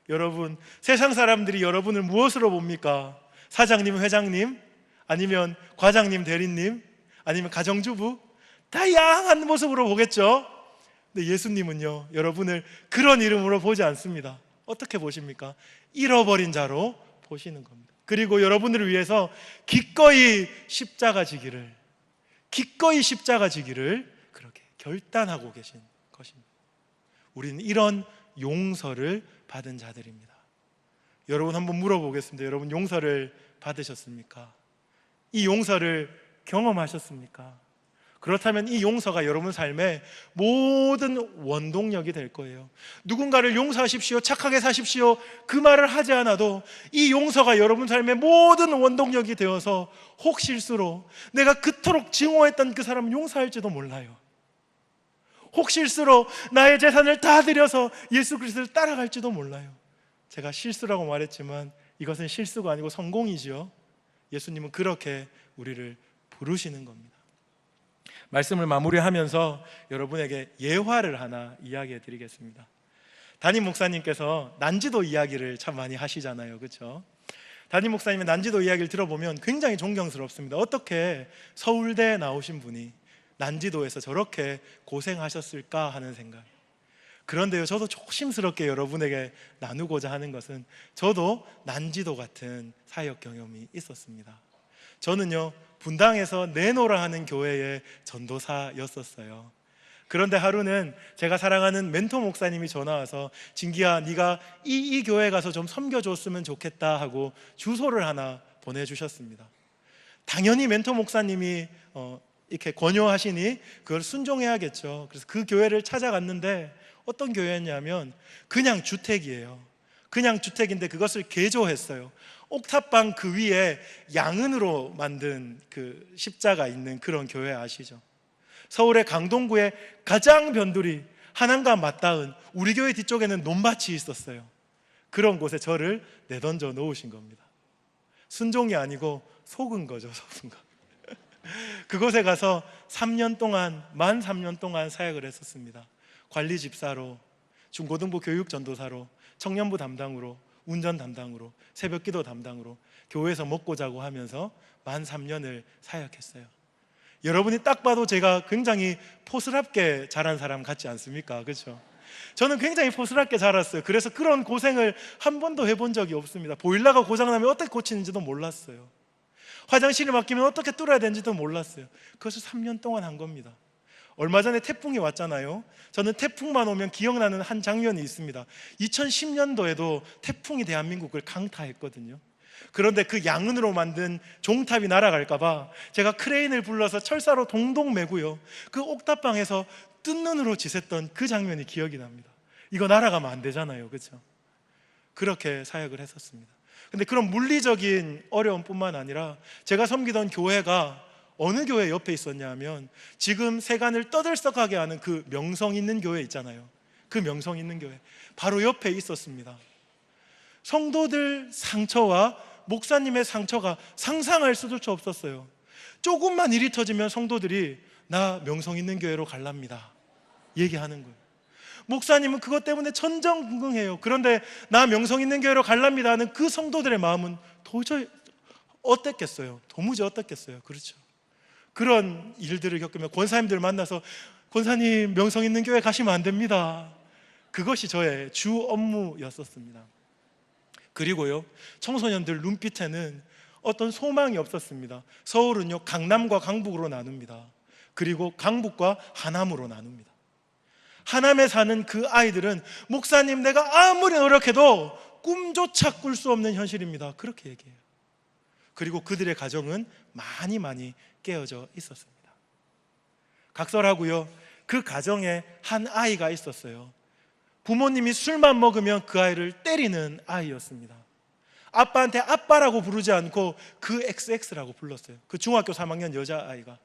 여러분, 세상 사람들이 여러분을 무엇으로 봅니까? 사장님, 회장님, 아니면 과장님, 대리님, 아니면 가정주부, 다양한 모습으로 보겠죠? 근데 예수님은요, 여러분을 그런 이름으로 보지 않습니다. 어떻게 보십니까? 잃어버린 자로 보시는 겁니다. 그리고 여러분들을 위해서 기꺼이 십자가 지기를 그렇게 결단하고 계신 것입니다. 우리는 이런 용서를 받은 자들입니다. 여러분, 한번 물어보겠습니다. 여러분, 용서를 받으셨습니까? 이 용서를 경험하셨습니까? 그렇다면 이 용서가 여러분 삶의 모든 원동력이 될 거예요. 누군가를 용서하십시오, 착하게 사십시오, 그 말을 하지 않아도 이 용서가 여러분 삶의 모든 원동력이 되어서 혹 실수로 내가 그토록 증오했던 그 사람을 용서할지도 몰라요. 혹 실수로 나의 재산을 다 들여서 예수 그리스도를 따라갈지도 몰라요. 제가 실수라고 말했지만 이것은 실수가 아니고 성공이죠. 예수님은 그렇게 우리를 부르시는 겁니다. 말씀을 마무리하면서 여러분에게 예화를 하나 이야기해 드리겠습니다. 담임 목사님께서 난지도 이야기를 참 많이 하시잖아요, 그렇죠? 담임 목사님의 난지도 이야기를 들어보면 굉장히 존경스럽습니다. 어떻게 서울대 나오신 분이 난지도에서 저렇게 고생하셨을까 하는 생각. 그런데요, 저도 조심스럽게 여러분에게 나누고자 하는 것은 저도 난지도 같은 사역 경험이 있었습니다. 저는요, 분당에서 내노라 하는 교회의 전도사였었어요. 그런데 하루는 제가 사랑하는 멘토 목사님이 전화와서 진기야, 네가 이 교회 가서 좀 섬겨줬으면 좋겠다 하고 주소를 하나 보내주셨습니다. 당연히 멘토 목사님이 이렇게 권유하시니 그걸 순종해야겠죠. 그래서 그 교회를 찾아갔는데 어떤 교회였냐면 그냥 주택이에요. 그냥 주택인데 그것을 개조했어요. 옥탑방 그 위에 양은으로 만든 그 십자가 있는 그런 교회 아시죠? 서울의 강동구에 가장 변두리 한강과 맞닿은 우리 교회 뒤쪽에는 논밭이 있었어요. 그런 곳에 저를 내던져 놓으신 겁니다. 순종이 아니고 속은 거죠, 속은 거. 그곳에 가서 3년 동안, 만 3년 동안 사역을 했었습니다. 관리 집사로, 중고등부 교육 전도사로, 청년부 담당으로, 운전 담당으로, 새벽기도 담당으로 교회에서 먹고 자고 하면서 만 3년을 사역했어요. 여러분이 딱 봐도 제가 굉장히 포스럽게 자란 사람 같지 않습니까? 그렇죠? 저는 굉장히 포스럽게 자랐어요. 그래서 그런 고생을 한 번도 해본 적이 없습니다. 보일러가 고장나면 어떻게 고치는지도 몰랐어요. 화장실이 막히면 어떻게 뚫어야 되는지도 몰랐어요. 그것을 3년 동안 한 겁니다. 얼마 전에 태풍이 왔잖아요. 저는 태풍만 오면 기억나는 한 장면이 있습니다. 2010년도에도 태풍이 대한민국을 강타했거든요. 그런데 그 양은으로 만든 종탑이 날아갈까봐 제가 크레인을 불러서 철사로 동동 매고요, 그 옥탑방에서 뜬 눈으로 지샜던 그 장면이 기억이 납니다. 이거 날아가면 안 되잖아요, 그렇죠? 그렇게 사역을 했었습니다. 근데 그런 물리적인 어려움뿐만 아니라 제가 섬기던 교회가 어느 교회 옆에 있었냐 하면 지금 세간을 떠들썩하게 하는 그 명성 있는 교회 있잖아요. 그 명성 있는 교회 바로 옆에 있었습니다. 성도들 상처와 목사님의 상처가 상상할 수도 없었어요. 조금만 일이 터지면 성도들이 나 명성 있는 교회로 갈랍니다 얘기하는 거예요. 목사님은 그것 때문에 전전긍긍해요. 그런데 나 명성 있는 교회로 갈랍니다 하는 그 성도들의 마음은 도저히 어땠겠어요? 도무지 어떻겠어요? 그렇죠. 그런 일들을 겪으면 권사님들 만나서 권사님 명성 있는 교회 가시면 안 됩니다. 그것이 저의 주 업무였었습니다. 그리고요, 청소년들 눈빛에는 어떤 소망이 없었습니다. 서울은요, 강남과 강북으로 나눕니다. 그리고 강북과 하남으로 나눕니다. 하남에 사는 그 아이들은 목사님 내가 아무리 노력해도 꿈조차 꿀 수 없는 현실입니다. 그렇게 얘기해요. 그리고 그들의 가정은 많이 깨어져 있었습니다. 각설하고요, 그 가정에 한 아이가 있었어요. 부모님이 술만 먹으면 그 아이를 때리는 아이였습니다. 아빠한테 아빠라고 부르지 않고 그 XX라고 불렀어요. 그 중학교 3학년 여자아이가.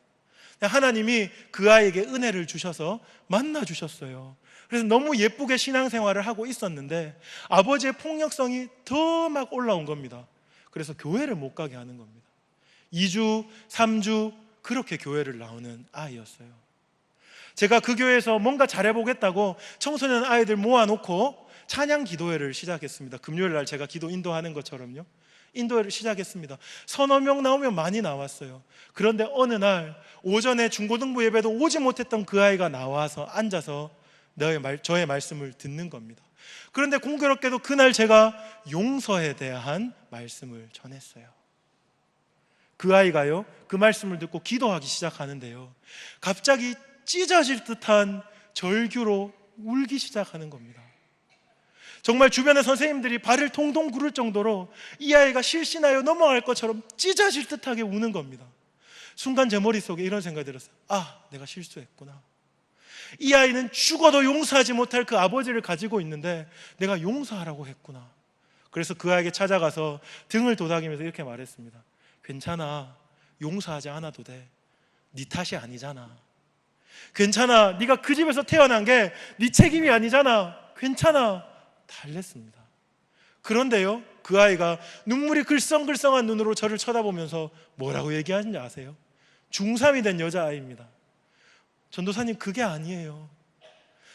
하나님이 그 아이에게 은혜를 주셔서 만나 주셨어요. 그래서 너무 예쁘게 신앙생활을 하고 있었는데 아버지의 폭력성이 더 막 올라온 겁니다. 그래서 교회를 못 가게 하는 겁니다. 2주, 3주 그렇게 교회를 나오는 아이였어요. 제가 그 교회에서 뭔가 잘해보겠다고 청소년 아이들 모아놓고 찬양 기도회를 시작했습니다. 금요일 날 제가 기도 인도하는 것처럼요, 인도회를 시작했습니다. 서너 명 나오면 많이 나왔어요. 그런데 어느 날 오전에 중고등부 예배도 오지 못했던 그 아이가 나와서 앉아서 저의 말씀을 듣는 겁니다. 그런데 공교롭게도 그날 제가 용서에 대한 말씀을 전했어요. 그 아이가요, 그 말씀을 듣고 기도하기 시작하는데요, 갑자기 찢어질 듯한 절규로 울기 시작하는 겁니다. 정말 주변의 선생님들이 발을 동동 구를 정도로 이 아이가 실신하여 넘어갈 것처럼 찢어질 듯하게 우는 겁니다. 순간 제 머릿속에 이런 생각이 들었어요. 아, 내가 실수했구나. 이 아이는 죽어도 용서하지 못할 그 아버지를 가지고 있는데 내가 용서하라고 했구나. 그래서 그 아이에게 찾아가서 등을 도닥이면서 이렇게 말했습니다. 괜찮아, 용서하지 않아도 돼. 네 탓이 아니잖아. 괜찮아, 네가 그 집에서 태어난 게 네 책임이 아니잖아. 괜찮아. 달랬습니다. 그런데요, 그 아이가 눈물이 글썽글썽한 눈으로 저를 쳐다보면서 뭐라고 얘기하는지 아세요? 중3이 된 여자아이입니다. 전도사님, 그게 아니에요.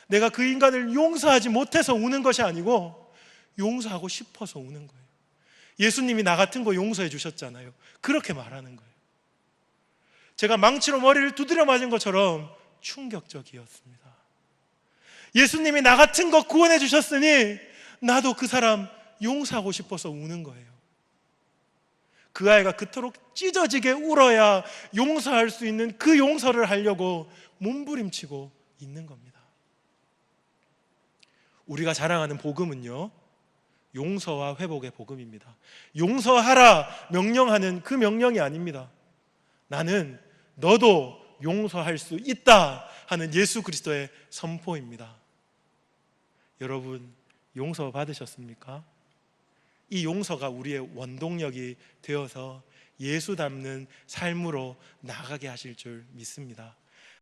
내가 그 인간을 용서하지 못해서 우는 것이 아니고 용서하고 싶어서 우는 거예요. 예수님이 나 같은 거 용서해 주셨잖아요. 그렇게 말하는 거예요. 제가 망치로 머리를 두드려 맞은 것처럼 충격적이었습니다. 예수님이 나 같은 거 구원해 주셨으니 나도 그 사람 용서하고 싶어서 우는 거예요. 그 아이가 그토록 찢어지게 울어야 용서할 수 있는 그 용서를 하려고 몸부림치고 있는 겁니다. 우리가 자랑하는 복음은요, 용서와 회복의 복음입니다. 용서하라 명령하는 그 명령이 아닙니다. 나는 너도 용서할 수 있다 하는 예수 그리스도의 선포입니다. 여러분, 용서 받으셨습니까? 이 용서가 우리의 원동력이 되어서 예수 닮는 삶으로 나가게 하실 줄 믿습니다.